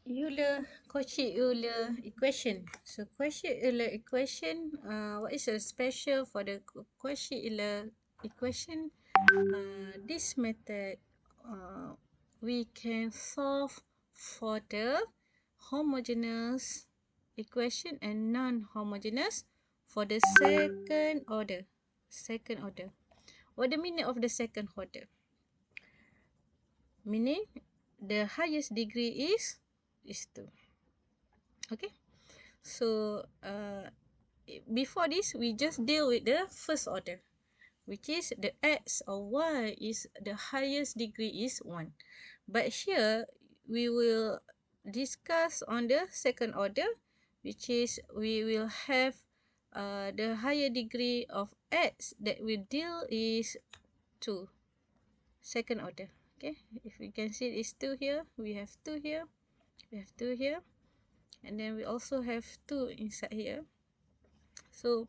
Cauchy-Euler equation. So Cauchy-Euler equation, what is so special for the Cauchy-Euler equation? This method, we can solve for the homogeneous equation and non-homogeneous for the second order. Second order. What the meaning of the second order? Meaning the highest degree is 2. Okay. So before this, we just deal with the first order, which is the x or y is the highest degree is 1. But here, we will discuss on the second order, which is we will have the higher degree of x that we deal is 2. Second order. Okay, if we can see it's 2 here, we have 2 here, we have 2 here, and then we also have 2 inside here. So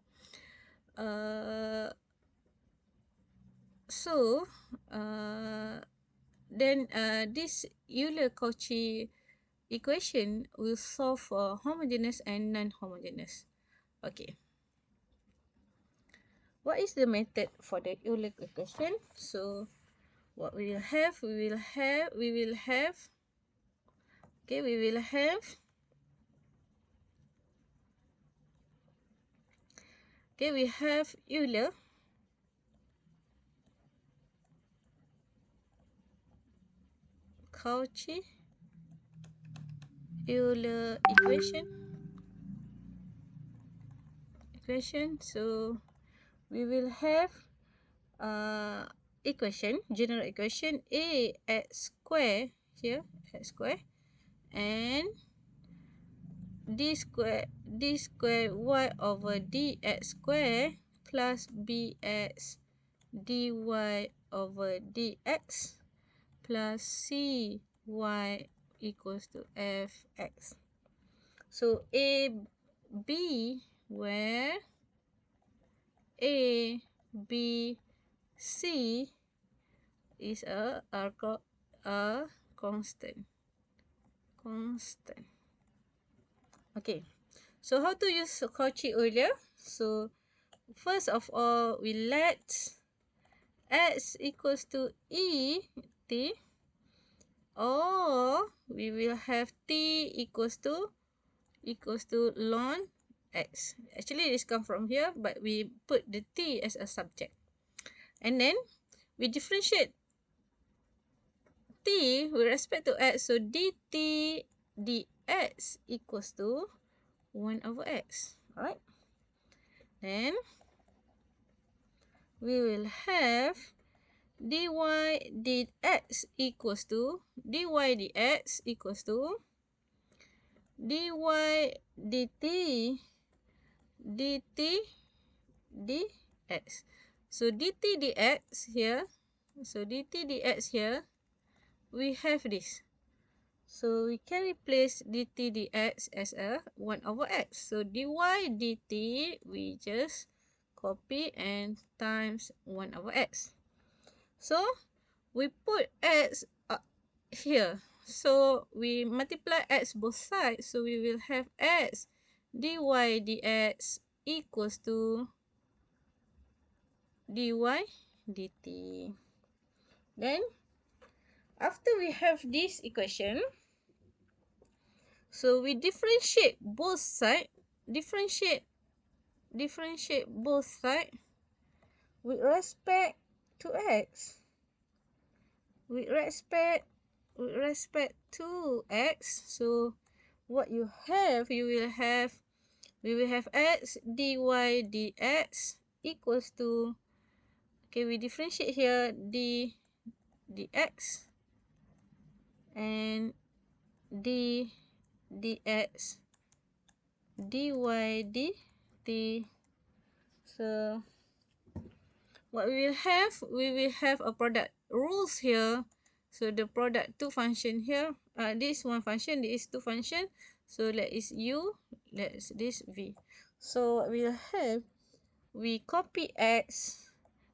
then this Euler-Cauchy equation will solve for homogeneous and non-homogeneous. Okay. What is the method for the Euler equation? So what we will have, we will have we have Euler, Cauchy, Euler equation. So we will have general equation a x square here, x square, and d square y over dx square plus bx dy over dx plus cy equals to fx. So a b, where a b c is a constant. Okay, so how to use Cauchy-Euler? So first of all, we let x equals to e t, or we will have t equals to ln x. Actually, this comes from here, but we put the t as a subject. And then we differentiate t with respect to x. So dt dx equals to 1 over x. Alright. Then we will have dy dx equals to dy dx dy dt dx. So dt dx here, we have this. So we can replace dt dx as a 1 over x. So dy dt, we just copy and times 1 over x. So we put x here. So we multiply x both sides. So we will have x dy dx equals to dy dt. Then after we have this equation, so we differentiate both sides. Differentiate both sides with respect to x. With respect to x. So what you have, we will have x dy dx equals to, okay, we differentiate here dx and dx dy dt. So what we will have a product rules here. So the product two function here, this one function, this two function. So let is u, let's this v. So what we'll have, we copy x,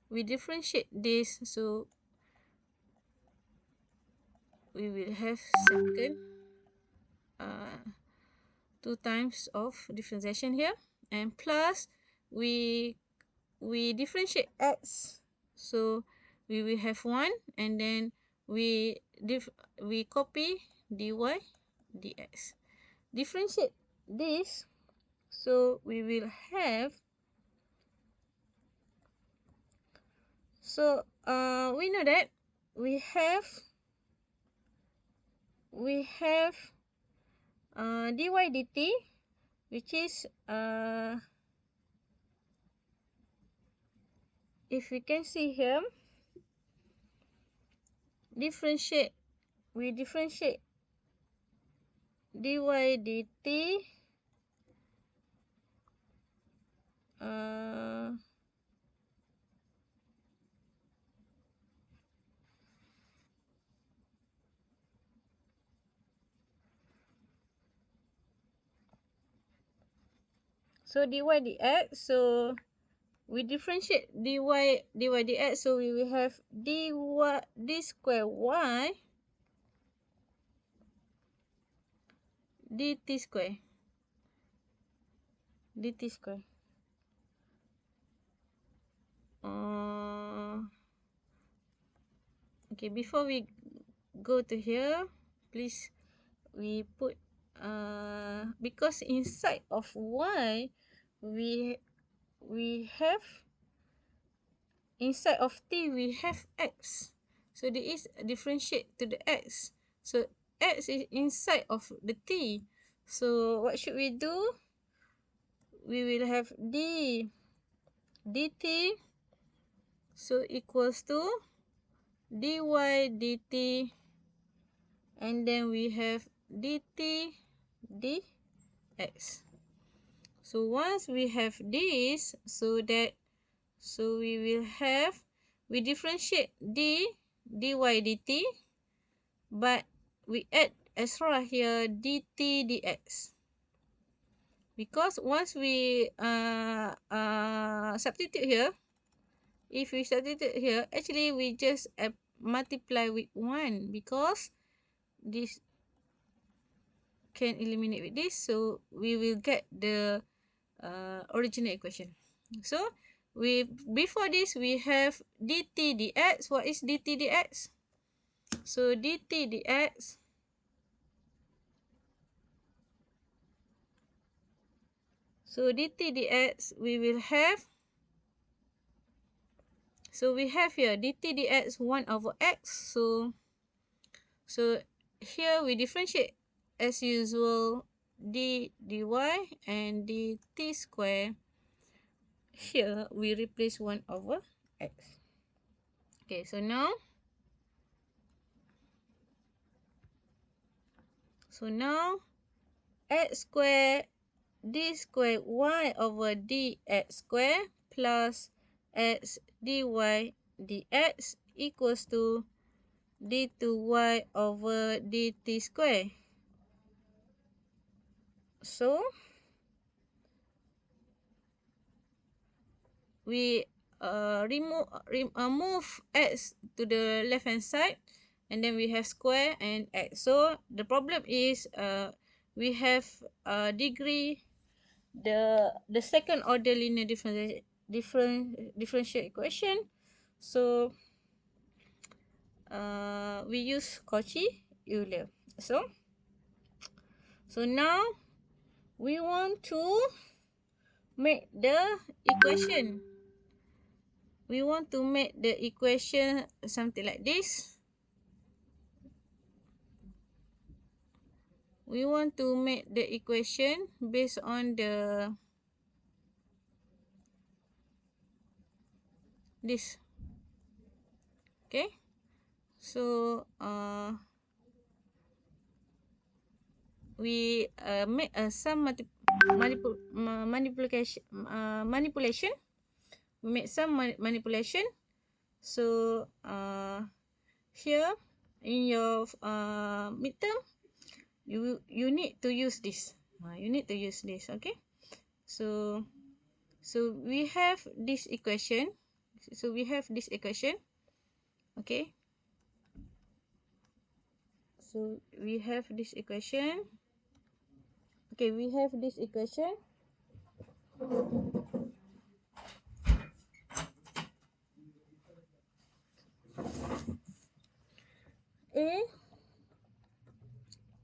we differentiate this, so we will have second 2 times of differentiation here, and plus we differentiate x, so we will have 1, and then we copy dy dx. Differentiate this, so we will have, so we know that we have dy dt, which is if we can see here, differentiate dy dt, so dy dx, so we differentiate dy dx, so we will have d square y dt square okay, before we go to here, please we put because inside of y we have, inside of t we have x, so there is a differentiate to the x, so x is inside of the t, so what should we do? We will have d dt, so equals to dy dt, and then we have dt dx. So once we have this, so we will have, we differentiate dy dt, but we add extra here dt dx, because once we substitute here, if we substitute here, actually we just multiply with 1, because this can eliminate with this, so we will get the original equation. So before this we have dt dx. What is dt dx? So dt dx, we will have, so we have here dt dx 1 over x, so here we differentiate as usual dy and dt square. Here we replace 1 over x. Okay, so now x square d square y over dx square plus x dy dx equals to d2y over dt square. So we move x to the left hand side, and then we have square and x. So the problem is we have degree the second order linear differential equation. So we use Cauchy Euler. So now we want to make the equation. We want to make the equation something like this. We want to make the equation based on this. Okay. So we make some manipulation. We make some manipulation. So here in your midterm, you need to use this. Okay. So we have this equation. Okay. So we have this equation. Okay, we have this equation. A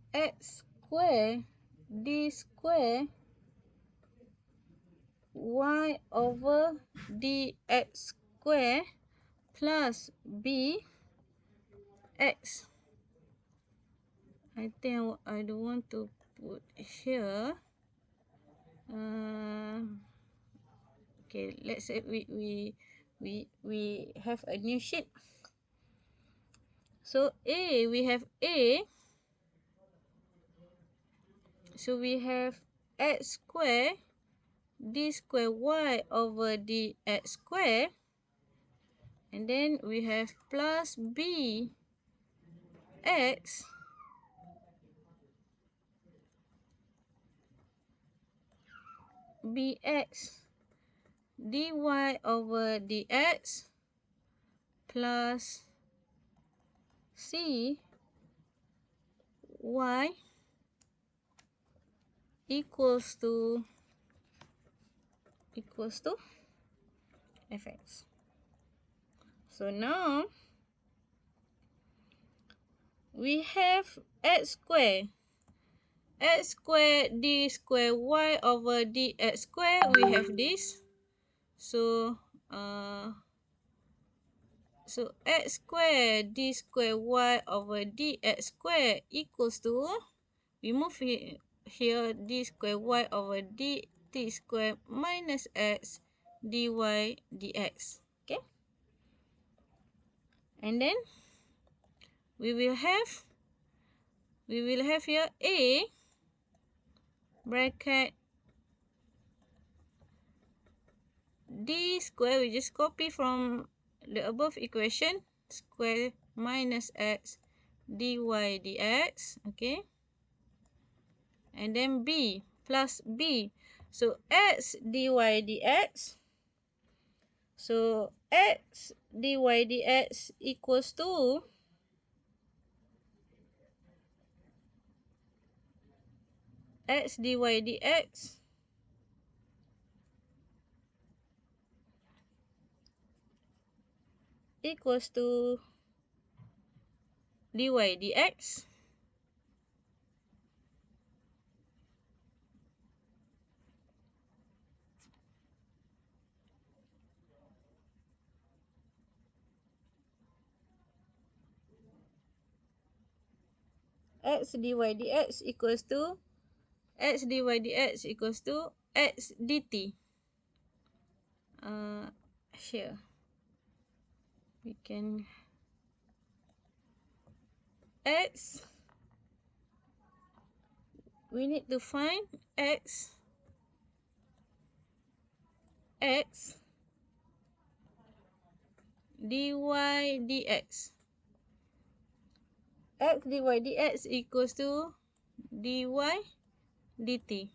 x square d square y over dx square plus b x. I think I don't want to put here. Okay, let's say we have a new sheet. So we have a. So we have x square d square y over dx square, and then we have plus b x bx dy over dx plus c y equals to fx. So now we have x square d square y over dx square. We have this. So so x square d square y over dx square equals to, we move here d square y over dt square minus x dy dx. Okay, and then we will have here a bracket d square, we just copy from the above equation, square minus x dy dx. Okay, and then b plus b. So x dy dx. So x dy dx equals to x dy dx equals to dy dx x dy dx equals to x dy dx equals to x dt. Here we can x, we need to find x dy dx. X dy dx equals to dy dt.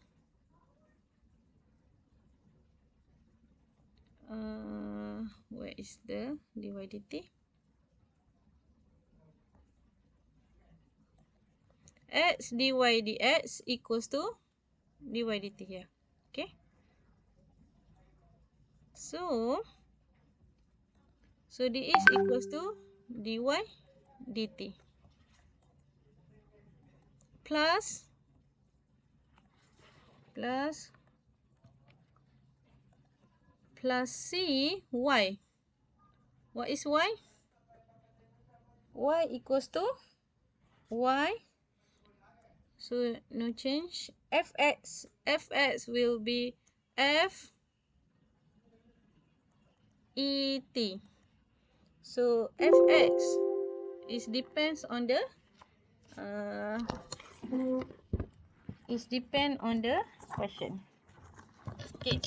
Where is the dy dt? X dy dx equals to dy dt here. Okay, so dx equals to dy dt plus c y. What is y? Y equals to y, so no change. Fx will be f et. So fx is depends on the question. Okay,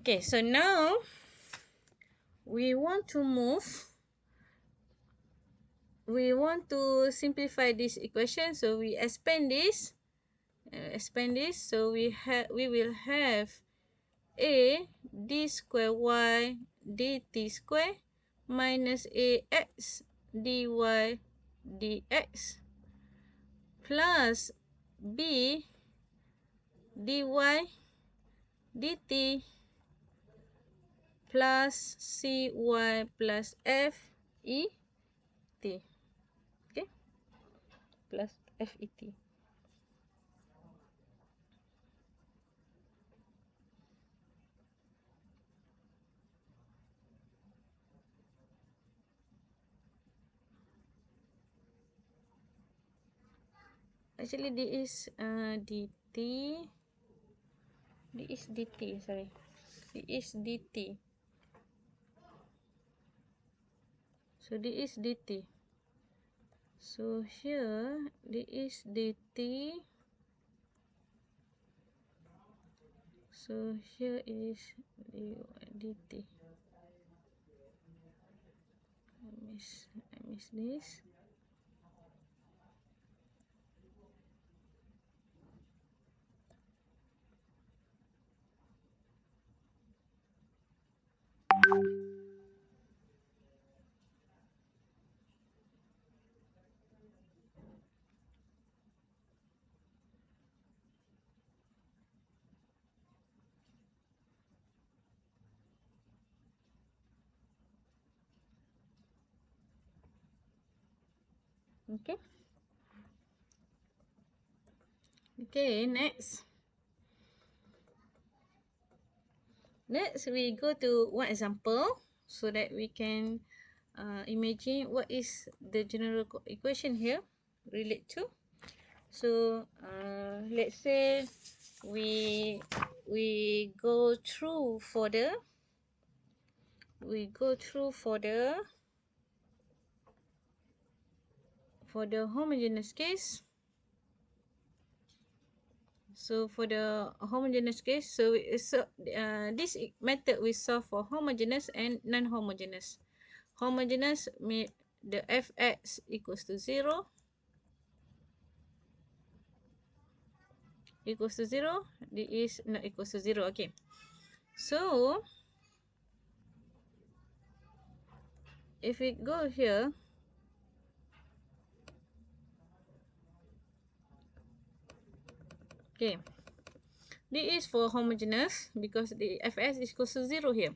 okay, so now we want to simplify this equation. So we expand this, so we will have a d square y dt square minus ax dy dx plus b dy dt plus cy plus f e t. Okay, plus f e t. Actually, this is dt. This is dt. Sorry, this is dt. So this is dt. So here this is dt. So here is dt. I miss this. Okay. Okay, next. Next, we go to one example so that we can imagine what is the general equation here relate to. So let's say we go through for the homogeneous case. So for the homogeneous case, so this method we solve for homogeneous and non-homogeneous. Homogeneous mean the fx equals to 0. Equals to 0. This is not equals to 0. Okay. So if we go here, okay, this is for homogeneous because the fs is equals to 0 here.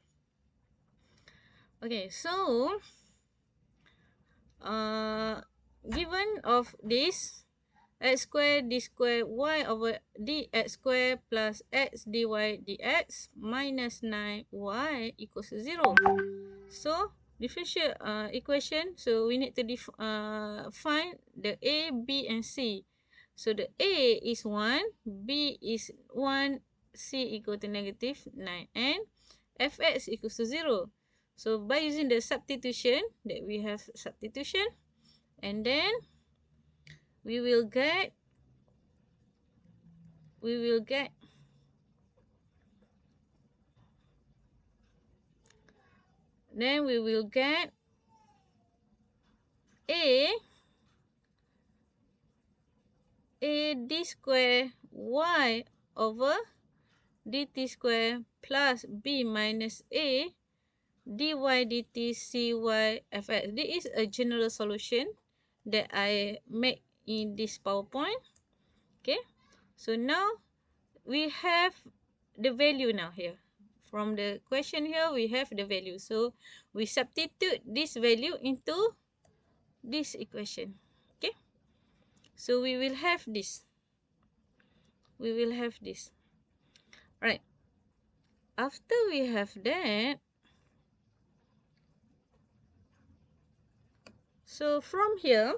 Okay, so given of this x square d square y over dx square plus x dy dx minus 9y equals to 0. So differential equation, so we need to find the a, b and c. So the a is 1, b is 1, c equal to negative 9 and fx equals to 0. So by using the substitution, that we have substitution, and then we will get then we will get a d square y over dt square plus b minus a dy dt cy fx. This is a general solution that I make in this PowerPoint. Okay, so now we have the value now here. From the question here, we have the value. So we substitute this value into this equation. Okay, so we will have this. Right. After we have that, so from here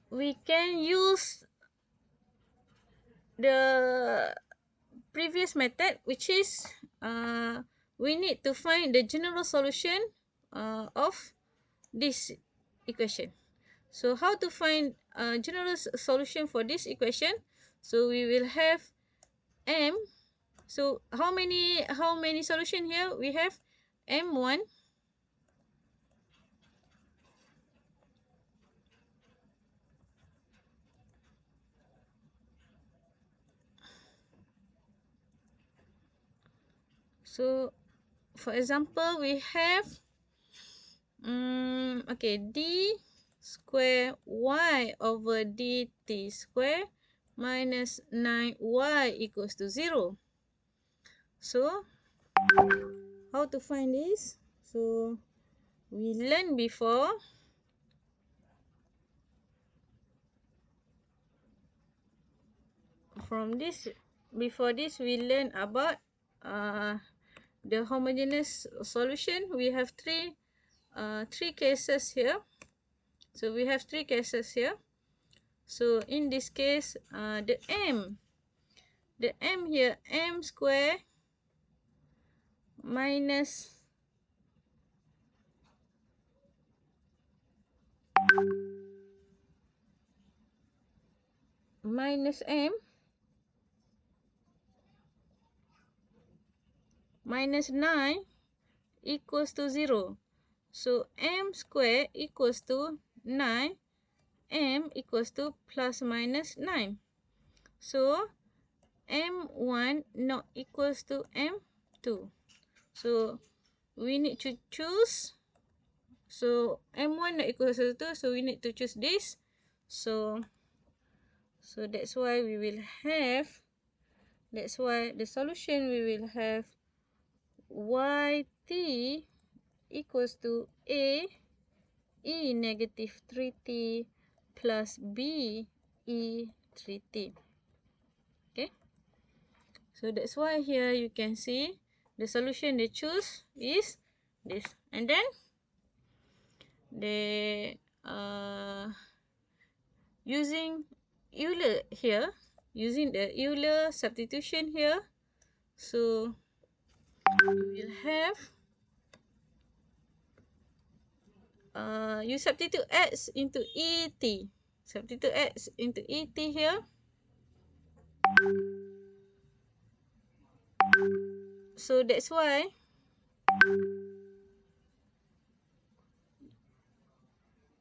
we can use the previous method, which is we need to find the general solution of this equation. So how to find a general solution for this equation? So we will have m. So how many solution here? We have m1, So for example, we have okay, d square y over dt square minus 9y equals to 0. So how to find this? So we learned before. From this, before this, we learned about the homogeneous solution. We have three cases here. So we have three cases here. So in this case, the m here, m square minus m minus 9 equals to 0. So m square equals to 9, m equals to plus minus 9. So m1 not equals to m2. So we need to choose. So m1 not equals to 2, so we need to choose this. So that's why we will have, that's why the solution we will have yt equals to a e negative 3t plus b e 3t. Okay, so that's why here you can see the solution they choose is this. And then they using Euler here, using the Euler substitution here, so we will have you substitute x into et, substitute x into et here. So that's why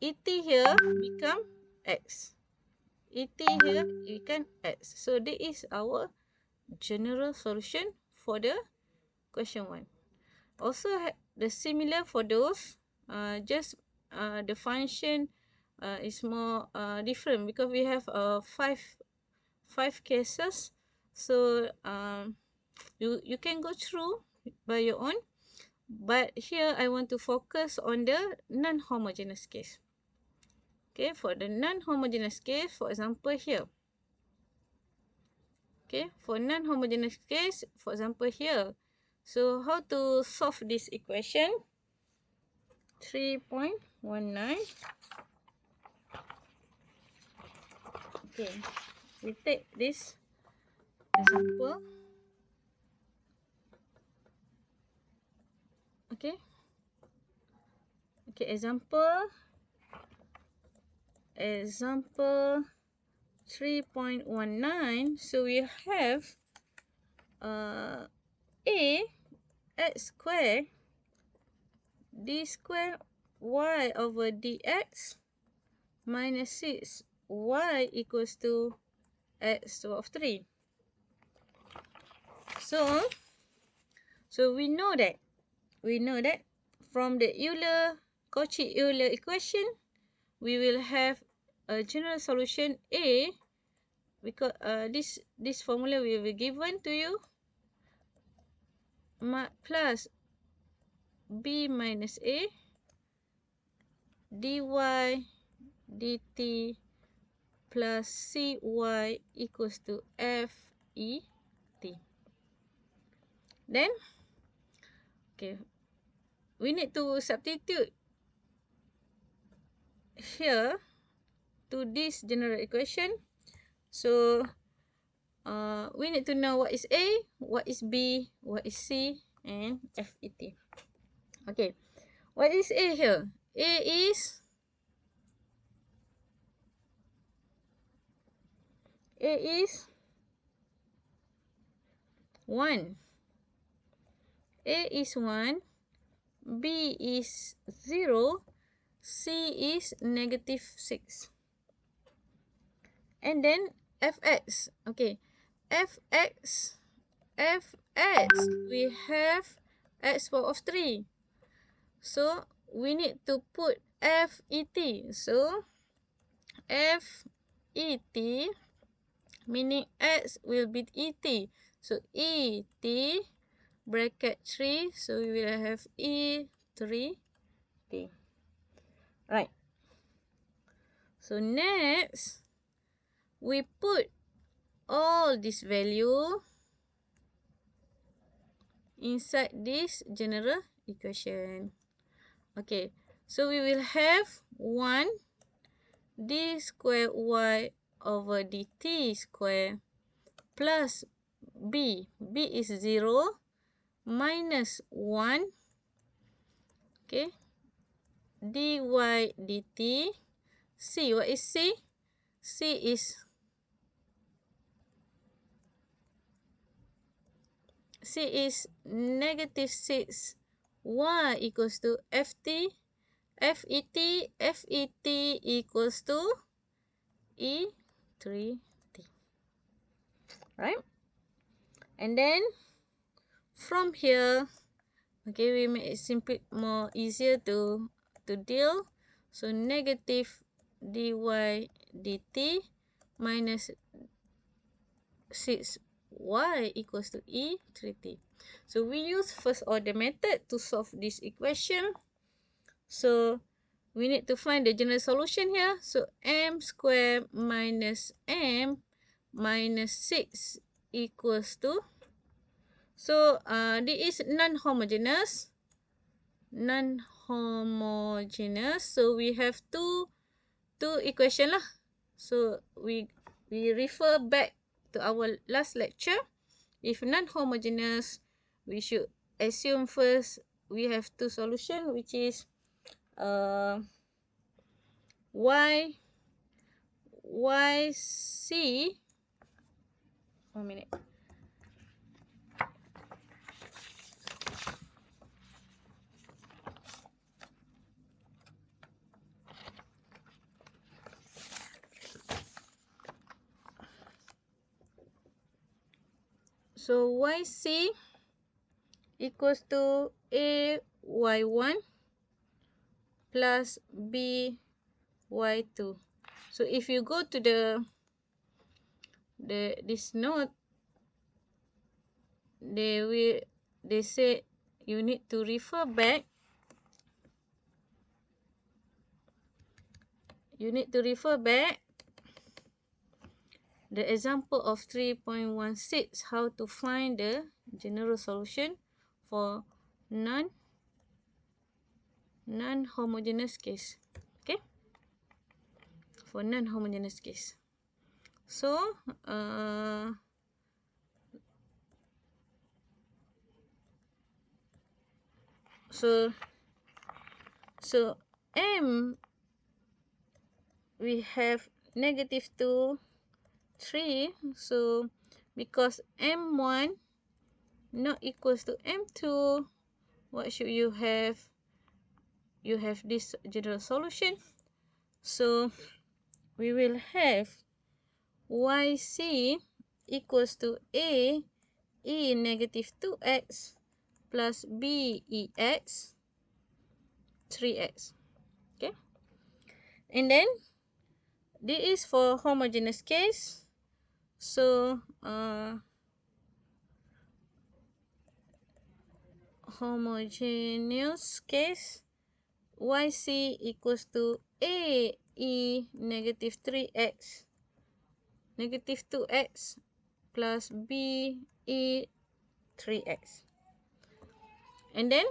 et here become x, et here become x. So this is our general solution for the question 1. Also the similar for those, just the function is more different because we have five cases. So you can go through by your own, but here I want to focus on the non-homogeneous case. Okay, for the non-homogeneous case, for example here. Okay, for non-homogeneous case, for example here. So how to solve this equation? 3.19. Okay, we take this example. Okay, example 3.19. So we have a x square d square y over dx minus 6 y equals to x to the power of 3. So we know that from the Cauchy Euler equation, we will have a general solution A, because this formula will be given to you, plus b minus a dy dt plus cy equals to f e t. Then okay, we need to substitute here to this general equation. So we need to know what is a, what is b, what is c, and f e t. Okay, what is a here? A is 1. A is 1, b is 0, c is negative 6. And then fx. Okay, fx x, we have x power of 3. So we need to put FET. So FET meaning x will be ET. So ET bracket 3. So we will have E3T. Right. So next, we put all this value inside this general equation. Okay, so we will have 1 d square y over dt square plus b. B is 0 minus 1. Okay, dy dt. C, what is C? C is negative 6. Y equals to FT. FET equals to E3T. Right? And then from here, okay, we make it simply more easier to deal. So negative dy dt minus 6y equals to E3T. So we use first order method to solve this equation. So we need to find the general solution here. So m square minus m minus 6 equals to, so this is non-homogeneous. So we have two equation lah. So we refer back to our last lecture. If non-homogeneous, we should assume first we have two solution, which is YC, 1 minute. So YC equals to AY1 plus BY2. So if you go to this note, they say you need to refer back. The example of 3.16, how to find the general solution for non-homogeneous case. Okay, for non-homogeneous case. So so m, we have negative 2, 3. So because m1 not equals to m2, what should you have? You have this general solution. So we will have YC equals to A E negative 2x plus B EX 3x. Okay, and then this is for homogeneous case. So homogeneous case, YC equals to A E negative 3x negative 2x plus B E 3x. And then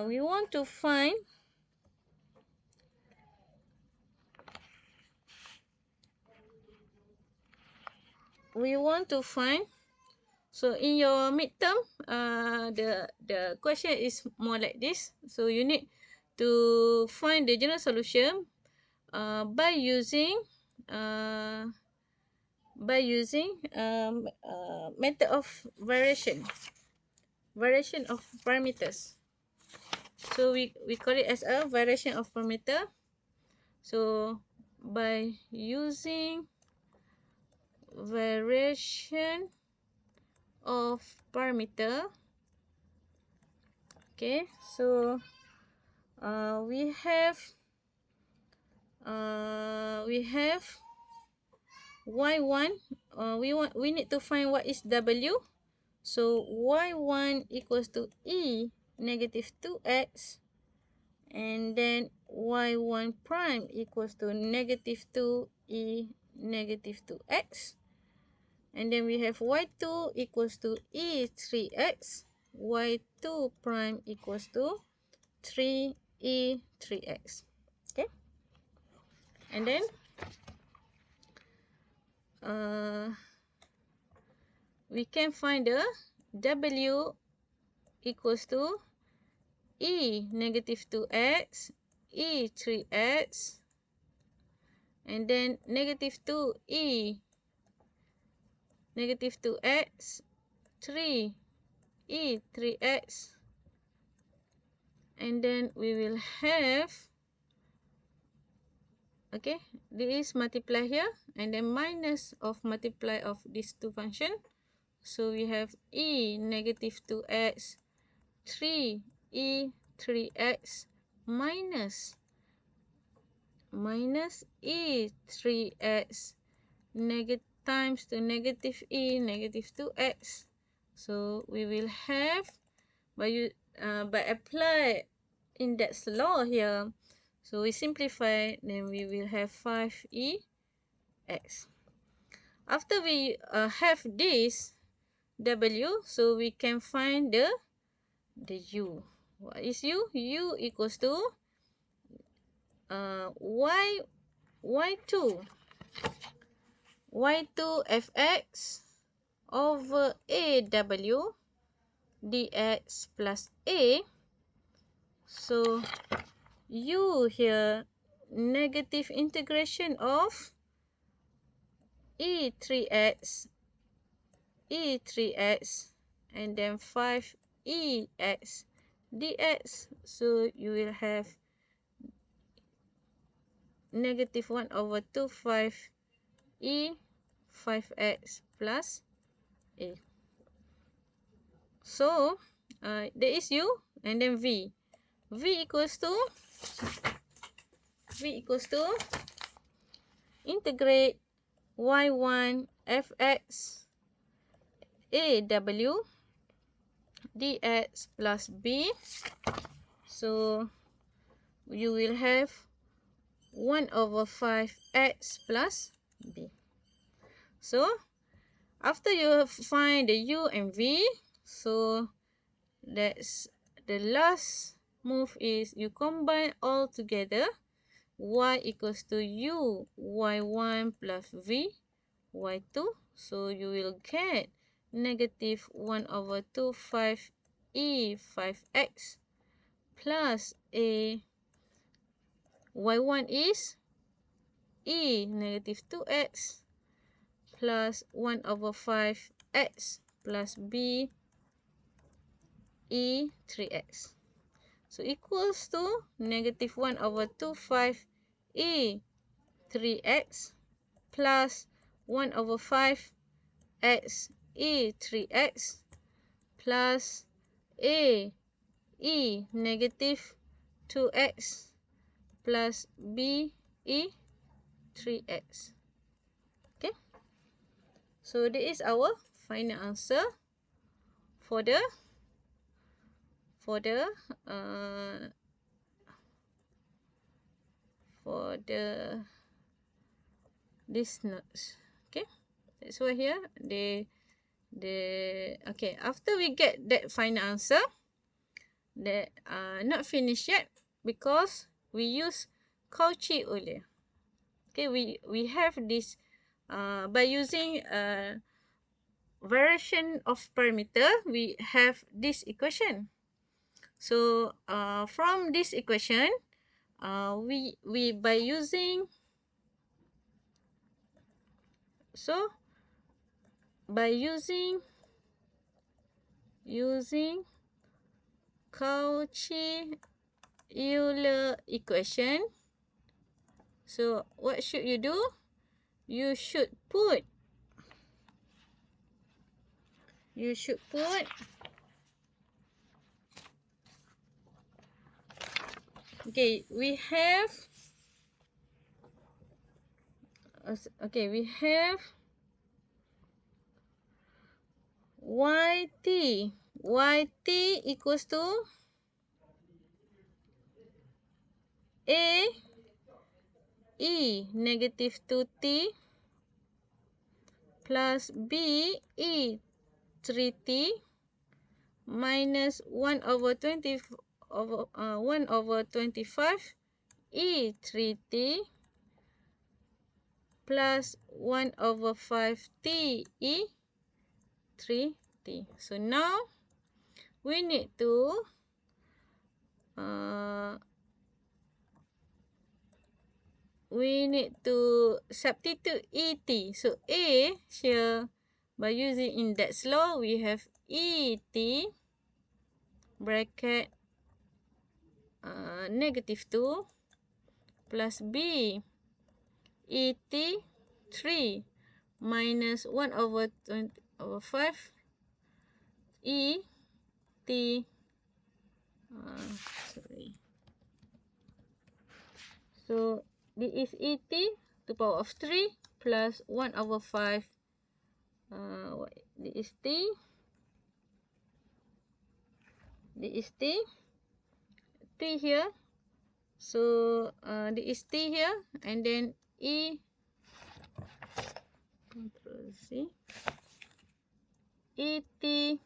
we want to find so in your midterm, the question is more like this. So you need to find the general solution by using method of variation of parameters. So we call it as a variation of parameter. So by using variation of parameter. Okay, so we have y1. We need to find what is w. So y1 equals to e negative 2x, and then y1 prime equals to negative 2e negative 2x, and then we have y2 equals to e 3x, y2 prime equals to 3e 3x. Okay, and then we can find the w equals to e negative 2x, e 3x, and then negative 2e negative 2x, 3e 3x, and then we will have, okay, this multiply here, and then minus of multiply of these two function. So we have e negative 2x, 3e 3x minus e 3x negative times to negative e negative 2x. So we will have, by apply index law here, so we simplify, then we will have 5ex. After we have this w, so we can find the u. What is u? U equals to y2 fx over aw dx plus a. So u here, negative integration of e 3x and then 5ex dx. So you will have negative 1 over 2 5e 5x plus a. So there is u, and then v equals to integrate y1 fx aw dx plus b. So you will have 1 over 5x plus b. So after you find the u and v, so that's the last move is you combine all together. Y equals to u y1 plus v y2. So you will get negative 1 over 2 5e 5x plus a y1 is e negative 2x plus 1 over 5x plus b e 3x. So equals to negative 1 over 2 5e 3x plus 1 over 5x e 3x plus a e negative 2x plus b e 3x. Okay, so this is our final answer for the this notes. Okay, that's why here okay, after we get that final answer, that not finished yet, because we use Cauchy Euler. Okay, we have this by using variation of parameter, we have this equation. So from this equation, we by using, so by using Cauchy Euler equation, So what should you do? You should put okay, we have yt equals to a e negative 2t plus b e 3t minus 1 over 20 over 1 over 25 e 3t plus 1 over 5t e 3t. So now we need to substitute et. So a here, by using index law, we have et bracket negative 2 plus b et 3 minus 1 over 20 over 5 e t so this is et to the power of 3 plus 1 over 5 this is t here. So this is t here, and then e control c et to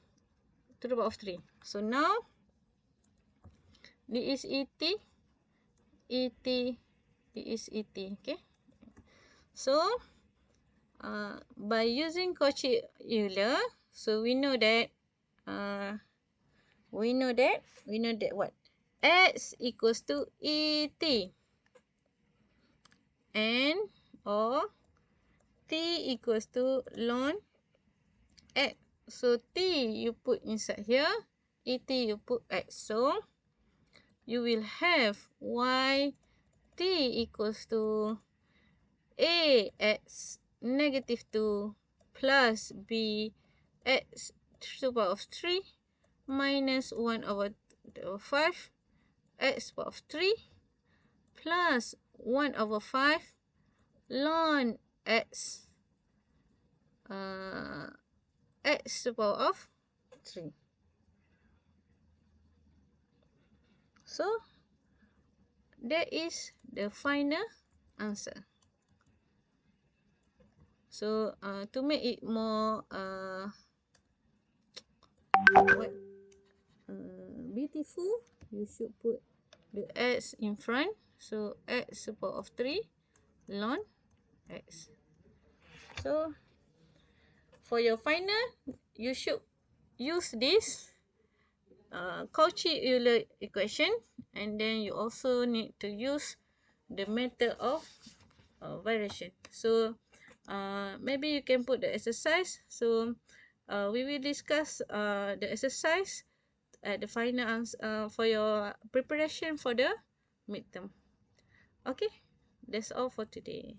the power of 3. So now this is et, okay. So by using Cauchy Euler, so we know that what x equals to et and or t equals to ln x. So t you put inside here, et you put x. So you will have yt equals to a x negative 2 plus b x to the power of 3 minus 1 over 5 x to the power of 3 plus 1 over 5 ln x x to the power of 3. So that is the final answer. So to make it more beautiful, you should put the x in front. So x to the power of 3 ln x. So for your final, you should use this Cauchy Euler equation, and then you also need to use the method of variation. So maybe you can put the exercise. So we will discuss the exercise at the final answer for your preparation for the midterm. Okay, that's all for today.